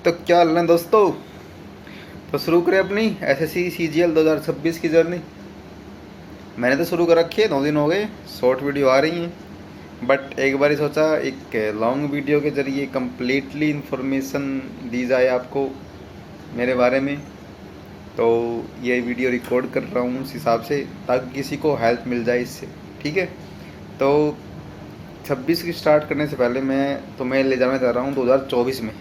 तो क्या हाल है दोस्तों। तो शुरू करें अपनी एसएससी सीजीएल 2026 की जर्नी। मैंने तो शुरू कर रखी है, 9 दिन हो गए, शॉर्ट वीडियो आ रही हैं। बट एक बार ही सोचा एक लॉन्ग वीडियो के ज़रिए कम्प्लीटली इन्फॉर्मेशन दी जाए आपको मेरे बारे में। तो ये वीडियो रिकॉर्ड कर रहा हूँ उस हिसाब से, ताकि किसी को हेल्प मिल जाए इससे। ठीक है, तो 26 की स्टार्ट करने से पहले मैं तुम्हें ले जाना चाह रहा हूँ 2024 में।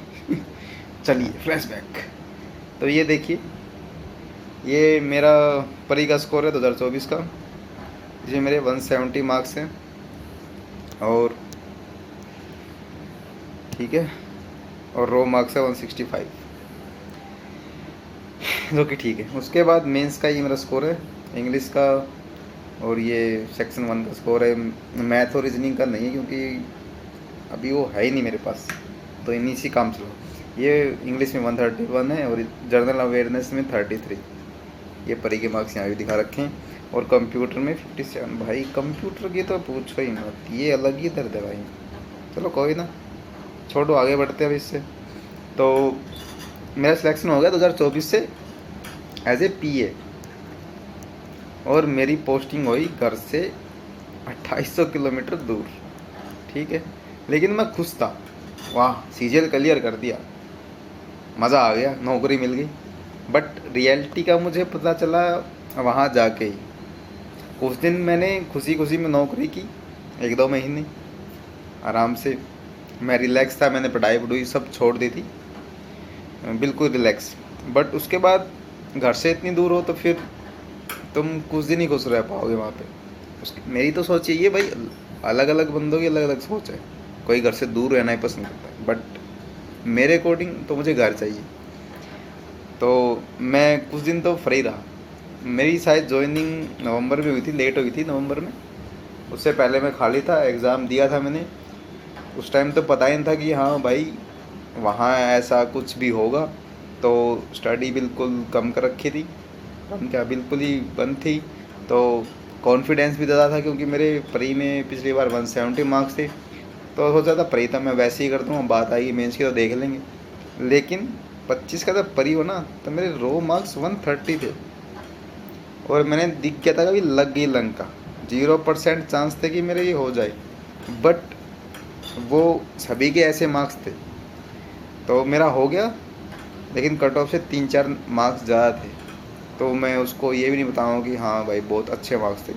चलिए फ्लैशबैक। तो ये देखिए, ये मेरा परी का स्कोर है 2024 का, जिसमें मेरे 170 मार्क्स हैं। और ठीक है, और रो मार्क्स है 165, जो कि ठीक है। उसके बाद मेंस का ये मेरा स्कोर है, इंग्लिश का, और ये सेक्शन 1 का स्कोर है। मैथ और रीजनिंग का नहीं है, क्योंकि अभी वो है ही नहीं मेरे पास, तो इन्हीं से काम चलो। ये इंग्लिश में 131 है, और जनरल अवेयरनेस में 33। ये परी के मार्क्स यहाँ भी दिखा रखे हैं। और कंप्यूटर में 57। भाई कंप्यूटर की तो पूछो ही मत, ये अलग ही दर्द है भाई। चलो कोई ना, छोड़ो, आगे बढ़ते हैं अब इससे। तो मेरा सिलेक्शन हो गया 2024 से एज ए पीए, और मेरी पोस्टिंग हुई घर से 2800 किलोमीटर दूर। ठीक है, लेकिन मैं खुश था। वाह, सीजीएल क्लियर कर दिया, मज़ा आ गया, नौकरी मिल गई। बट रियलिटी का मुझे पता चला वहाँ जाके ही। कुछ दिन मैंने खुशी खुशी में नौकरी की, 1-2 महीने आराम से। मैं रिलैक्स था, मैंने पढ़ाई पढ़ाई सब छोड़ दी थी, बिल्कुल रिलैक्स। बट उसके बाद घर से इतनी दूर हो तो फिर तुम कुछ दिन ही खुश रह पाओगे वहाँ पे। मेरी तो सोच यही है भाई, अलग अलग बंदों की अलग अलग सोच है। कोई घर से दूर रहना ही पसंद करता है, बट मेरे अकॉर्डिंग तो मुझे घर चाहिए। तो मैं कुछ दिन तो फ्री रहा। मेरी शायद ज्वाइनिंग नवंबर में हुई थी, लेट हुई थी नवंबर में। उससे पहले मैं खाली था, एग्ज़ाम दिया था मैंने। उस टाइम तो पता ही नहीं था कि हाँ भाई वहाँ ऐसा कुछ भी होगा। तो स्टडी बिल्कुल कम कर रखी थी, कम क्या बिल्कुल ही बंद थी। तो कॉन्फिडेंस भी ज़्यादा था, क्योंकि मेरे प्री में पिछली बार 170 मार्क्स थे। तो सोचा था प्री तो मैं वैसे ही कर दूँगा, बात आएगी मेंस की तो देख लेंगे। लेकिन 25 का जब प्री हो ना, तो मेरे रो मार्क्स 130 थे, और मैंने दिख गया था कि लग गई लंका। 0% चांस थे कि मेरे ये हो जाए। बट वो सभी के ऐसे मार्क्स थे, तो मेरा हो गया। लेकिन कट ऑफ से 3-4 मार्क्स ज़्यादा थे। तो मैं उसको ये भी नहीं बताऊँगा कि हाँ भाई बहुत अच्छे मार्क्स थे,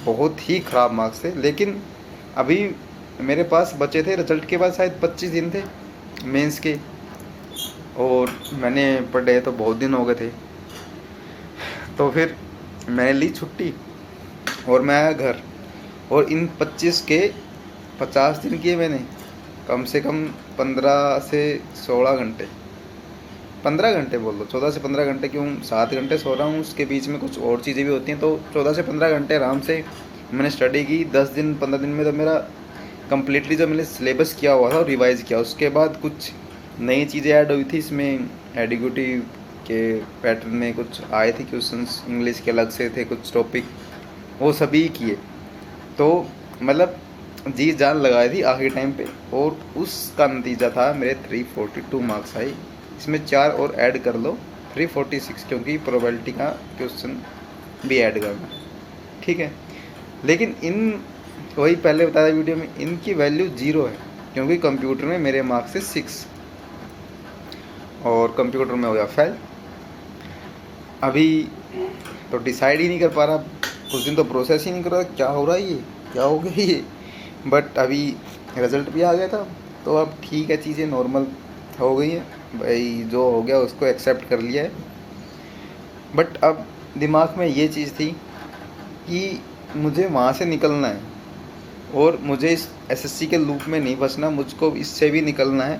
बहुत ही ख़राब मार्क्स थे। लेकिन अभी मेरे पास बचे थे, रिजल्ट के बाद शायद 25 दिन थे मेंस के, और मैंने पढ़े तो बहुत दिन हो गए थे। तो फिर मैंने ली छुट्टी और मैं आया घर। और इन 25 के 50 दिन किए मैंने, कम से कम 15 से 16 घंटे, 15 घंटे बोल दो, 14 से 15 घंटे। क्यों 7 घंटे सो रहा हूँ, उसके बीच में कुछ और चीज़ें भी होती हैं। तो 14 से 15 घंटे आराम से मैंने स्टडी की। 10 दिन 15 दिन में तो मेरा कम्प्लीटली जो मैंने सिलेबस किया हुआ था रिवाइज़ किया। उसके बाद कुछ नई चीज़ें ऐड हुई थी इसमें। एडिक्यूटिव के पैटर्न में कुछ आए थे क्वेश्चंस, इंग्लिश के अलग से थे कुछ टॉपिक, वो सभी किए। तो मतलब जी जान लगाई थी आखिरी टाइम पे, और उसका नतीजा था मेरे 342 मार्क्स आए। इसमें 4 और ऐड कर लो, 346, क्योंकि प्रोबेबिलिटी का क्वेश्चन भी ऐड करना। ठीक है, लेकिन इन वही पहले बताया वीडियो में, इनकी वैल्यू 0 है, क्योंकि कंप्यूटर में मेरे मार्क्स है 6, और कंप्यूटर में हो गया फेल। अभी तो डिसाइड ही नहीं कर पा रहा, कुछ दिन तो प्रोसेस ही नहीं कर रहा क्या हो रहा है, ये क्या हो गया ये। बट अभी रिज़ल्ट भी आ गया था, तो अब ठीक है, चीज़ें नॉर्मल हो गई हैं भाई। जो हो गया उसको एक्सेप्ट कर लिया है। बट अब दिमाग में ये चीज़ थी कि मुझे वहाँ से निकलना है, और मुझे इस एसएससी के लूप में नहीं फंसना, मुझको इससे भी निकलना है।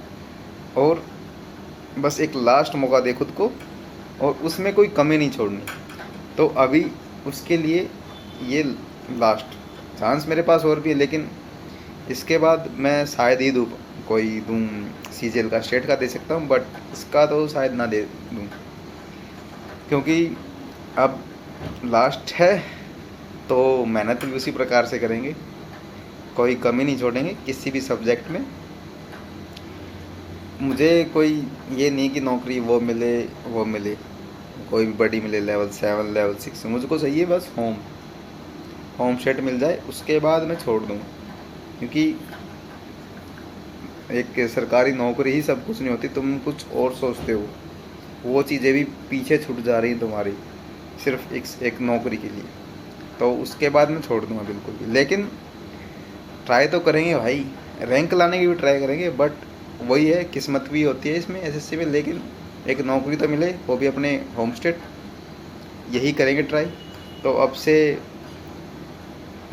और बस एक लास्ट मौका दे खुद को, और उसमें कोई कमी नहीं छोड़नी। तो अभी उसके लिए ये लास्ट चांस मेरे पास और भी है, लेकिन इसके बाद मैं शायद ही दूँ सीजीएल का, स्टेट का दे सकता हूँ, बट इसका तो शायद ना दे दूँ, क्योंकि अब लास्ट है। तो मेहनत भी उसी प्रकार से करेंगे, कोई कमी नहीं छोड़ेंगे किसी भी सब्जेक्ट में। मुझे कोई ये नहीं कि नौकरी वो मिले, कोई भी बड़ी मिले, लेवल 7 लेवल 6, मुझको चाहिए बस होम सेट मिल जाए, उसके बाद मैं छोड़ दूँ। क्योंकि एक सरकारी नौकरी ही सब कुछ नहीं होती, तुम कुछ और सोचते हो, वो चीज़ें भी पीछे छूट जा रही हैं तुम्हारी, सिर्फ एक नौकरी के लिए। तो उसके बाद मैं छोड़ दूँगा बिल्कुल भी, लेकिन ट्राई तो करेंगे भाई, रैंक लाने की भी ट्राई करेंगे, बट वही है, किस्मत भी होती है इसमें एसएससी में। लेकिन एक नौकरी तो मिले, वो भी अपने होम स्टेट, यही करेंगे ट्राई। तो अब से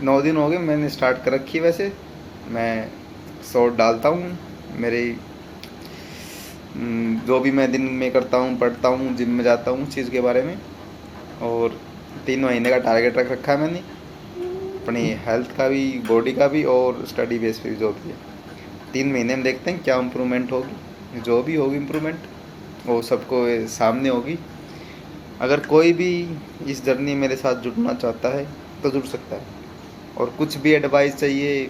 9 दिन हो गए, मैंने स्टार्ट कर रखी है। वैसे मैं शॉर्ट डालता हूँ मेरे, जो भी मैं दिन में करता हूँ, पढ़ता हूँ, जिम में जाता हूँ, चीज़ के बारे में। और 3 महीने का टारगेट रख रखा है मैंने, अपनी हेल्थ का भी, बॉडी का भी, और स्टडी बेस पे भी जो भी है। 3 महीने में देखते हैं क्या इम्प्रूवमेंट होगी, जो भी होगी इम्प्रूवमेंट वो सबको सामने होगी। अगर कोई भी इस जर्नी मेरे साथ जुड़ना चाहता है तो जुड़ सकता है, और कुछ भी एडवाइस चाहिए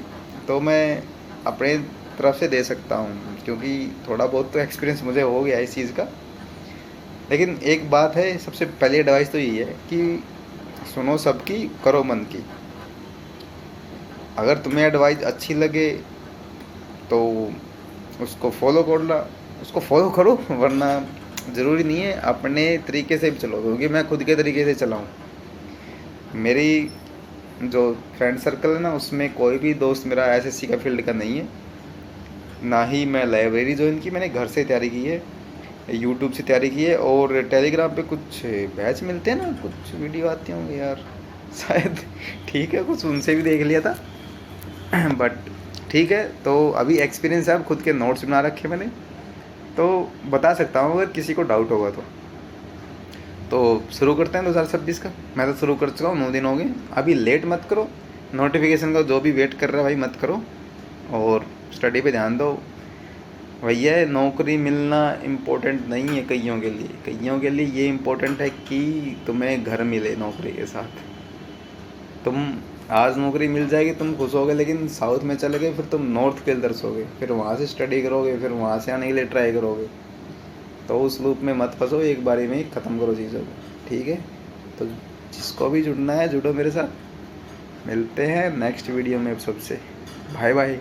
तो मैं अपने तरफ से दे सकता हूँ, क्योंकि थोड़ा बहुत तो एक्सपीरियंस मुझे हो गया है इस चीज़ का। लेकिन एक बात है, सबसे पहली एडवाइस तो यही है कि सुनो सबकी, करो मन की। अगर तुम्हें एडवाइस अच्छी लगे तो उसको फॉलो करना, उसको फॉलो करो, वरना ज़रूरी नहीं है अपने तरीके से भी चलो, क्योंकि मैं खुद के तरीके से चलाऊँ। मेरी जो फ्रेंड सर्कल है ना, उसमें कोई भी दोस्त मेरा एसएससी का फील्ड का नहीं है। ना ही मैं लाइब्रेरी ज्वाइन की, मैंने घर से तैयारी की है, यूट्यूब से तैयारी की है, और टेलीग्राम पे कुछ बैच मिलते हैं ना, कुछ वीडियो आती होंगे यार शायद, ठीक है, कुछ उनसे भी देख लिया था बट ठीक है। तो अभी एक्सपीरियंस है, अब खुद के नोट्स बना रखे मैंने, तो बता सकता हूँ अगर किसी को डाउट होगा तो शुरू करते हैं 2026 का। मैं तो शुरू कर चुका हूँ, 9 दिन हो गए। अभी लेट मत करो, नोटिफिकेशन का जो भी वेट कर रहा है भाई मत करो, और स्टडी पे ध्यान दो। भैया नौकरी मिलना इम्पोर्टेंट नहीं है कईयों के लिए ये इम्पोर्टेंट है कि तुम्हें घर मिले नौकरी के साथ। तुम आज नौकरी मिल जाएगी, तुम खुश होगे, लेकिन साउथ में चले गए, फिर तुम नॉर्थ के अंदर सोगे, फिर वहाँ से स्टडी करोगे, फिर वहाँ से आने के लिए ट्राई करोगे। तो उस लूप में मत फंसो, एक बारी में ही ख़त्म करो चीज़ों को, ठीक है। तो जिसको भी जुड़ना है जुड़ो मेरे साथ। मिलते हैं नेक्स्ट वीडियो में सबसे। Bye bye.